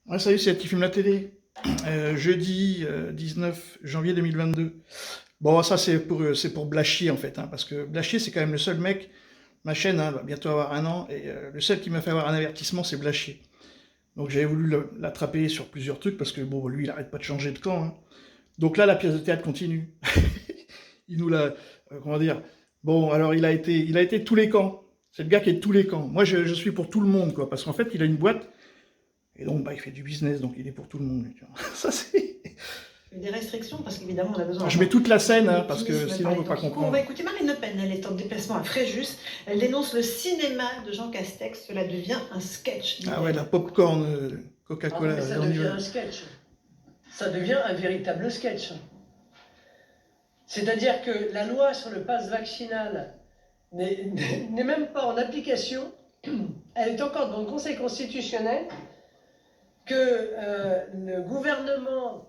Ouais, salut, c'est qui fume la télé. Jeudi 19 janvier 2022. Bon, ça c'est pour Blachier en fait, hein, parce que Blachier c'est quand même le seul mec, ma chaîne va bientôt avoir 1 an, et le seul qui m'a fait avoir un avertissement c'est Blachier. Donc j'avais voulu l'attraper sur plusieurs trucs, parce que bon, lui il arrête pas de changer de camp, hein. Donc là la pièce de théâtre continue. Il nous l'a, comment dire, bon alors il a été de tous les camps. C'est le gars qui est de tous les camps. Moi je suis pour tout le monde, quoi, parce qu'en fait il a une boîte, et donc, il fait du business, donc il est pour tout le monde. Lui, tu vois. Ça, c'est... Des restrictions, parce qu'évidemment, on a besoin... Je mets toute la scène, hein, parce que sinon, on ne peut pas comprendre. On va écouter Marine Le Pen. Elle est en déplacement à Fréjus. Elle dénonce le cinéma de Jean Castex. Cela devient un sketch. Ah ouais, la popcorn, Coca-Cola. Ah, ça devient un sketch. Ça devient un véritable sketch. C'est-à-dire que la loi sur le pass vaccinal n'est même pas en application. Elle est encore dans le Conseil constitutionnel. Que le gouvernement,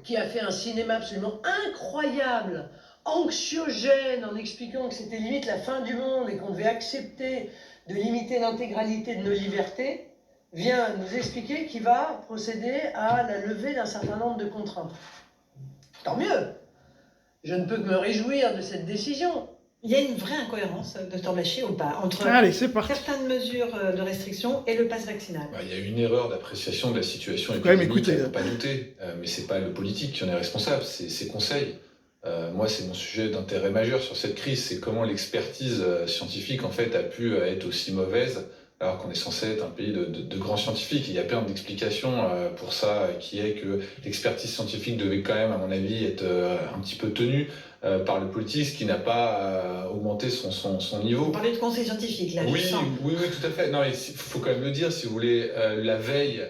qui a fait un cinéma absolument incroyable, anxiogène, en expliquant que c'était limite la fin du monde et qu'on devait accepter de limiter l'intégralité de nos libertés, vient nous expliquer qu'il va procéder à la levée d'un certain nombre de contraintes. Tant mieux. Je ne peux que me réjouir de cette décision. Il y a une vraie incohérence, Dr Blachier, ou pas, entre certaines mesures de restriction et le pass vaccinal. Il y a une erreur d'appréciation de la situation économique, il ne faut pas douter, mais ce n'est pas le politique qui en est responsable, c'est ses conseils. Moi, c'est mon sujet d'intérêt majeur sur cette crise, c'est comment l'expertise scientifique en fait, a pu être aussi mauvaise, alors qu'on est censé être un pays de grands scientifiques. Il y a plein d'explications pour ça, qui est que l'expertise scientifique devait quand même, à mon avis, être un petit peu tenue par le politique, ce qui n'a pas augmenté son niveau. Vous parlez de conseil scientifique, là. Oui, tout à fait. Non, il faut quand même le dire, si vous voulez, la veille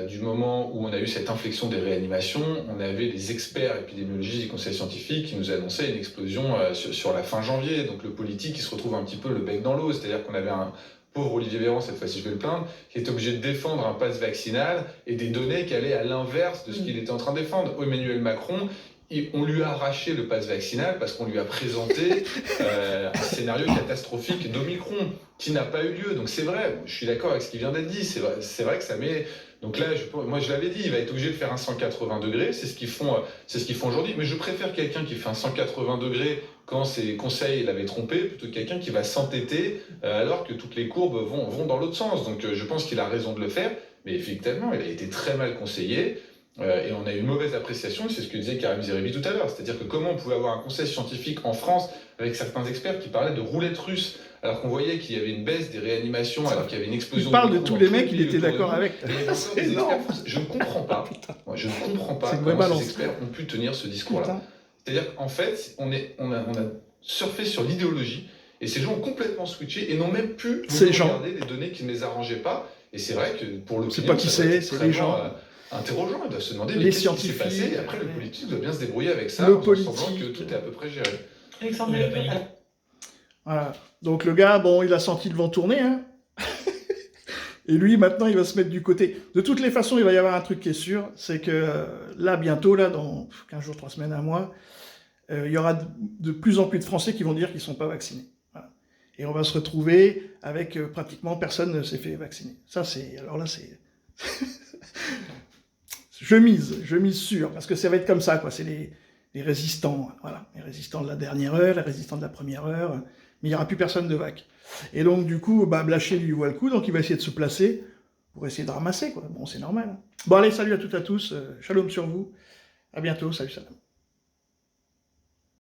du moment où on a eu cette inflexion des réanimations, on avait des experts épidémiologistes du conseil scientifique qui nous annonçaient une explosion sur la fin janvier. Donc le politique, il se retrouve un petit peu le bec dans l'eau, c'est-à-dire qu'on avait un pauvre Olivier Véran, cette fois-ci je vais le plaindre, qui est obligé de défendre un pass vaccinal et des données qui allaient à l'inverse de ce qu'il était en train de défendre. Emmanuel Macron, on lui a arraché le pass vaccinal parce qu'on lui a présenté un scénario catastrophique d'Omicron qui n'a pas eu lieu. Donc c'est vrai, je suis d'accord avec ce qui vient d'être dit, c'est vrai que ça met... Donc là, moi je l'avais dit, il va être obligé de faire un 180 degrés, c'est ce qu'ils font aujourd'hui, mais je préfère quelqu'un qui fait un 180 degrés quand ses conseils l'avaient trompé, plutôt que quelqu'un qui va s'entêter alors que toutes les courbes vont dans l'autre sens. Donc je pense qu'il a raison de le faire, mais effectivement, il a été très mal conseillé. Et on a eu une mauvaise appréciation, c'est ce que disait Karim Zeribi tout à l'heure, c'est-à-dire que comment on pouvait avoir un conseil scientifique en France avec certains experts qui parlaient de roulette russe, alors qu'on voyait qu'il y avait une baisse des réanimations, alors qu'il y avait une explosion... Il parle de tous les mecs, il était d'accord avec. C'est énorme. Je ne comprends pas, je ne comprends pas comment ces experts ont pu tenir ce discours-là. C'est-à-dire qu'en fait, on a surfé sur l'idéologie, et ces gens ont complètement switché et n'ont même pu regarder les données qui ne les arrangeaient pas. Et c'est vrai que pour l'opinion, c'est pas qui c'est les gens... interrogeant, ils doivent se demander les scientifiques, qu'est-ce qui s'est passé, et après le politique doit bien se débrouiller avec ça, en semblant que tout est à peu près géré. Alexandre, voilà. Donc le gars, bon, il a senti le vent tourner, hein. Et lui, maintenant, il va se mettre du côté. De toutes les façons, il va y avoir un truc qui est sûr, c'est que là, bientôt, là, dans 15 jours, 3 semaines, 1 mois, il y aura de plus en plus de Français qui vont dire qu'ils ne sont pas vaccinés. Voilà. Et on va se retrouver avec pratiquement personne ne s'est fait vacciner. Ça, c'est... Alors là, c'est... Je mise sûr, parce que ça va être comme ça, quoi. C'est les résistants, voilà, les résistants de la dernière heure, les résistants de la première heure, mais il n'y aura plus personne de vac. Et donc, du coup, Blachier lui voit le coup, donc il va essayer de se placer pour essayer de ramasser, quoi. Bon, c'est normal. Bon, allez, salut à toutes et à tous, shalom sur vous, à bientôt, salut, salam.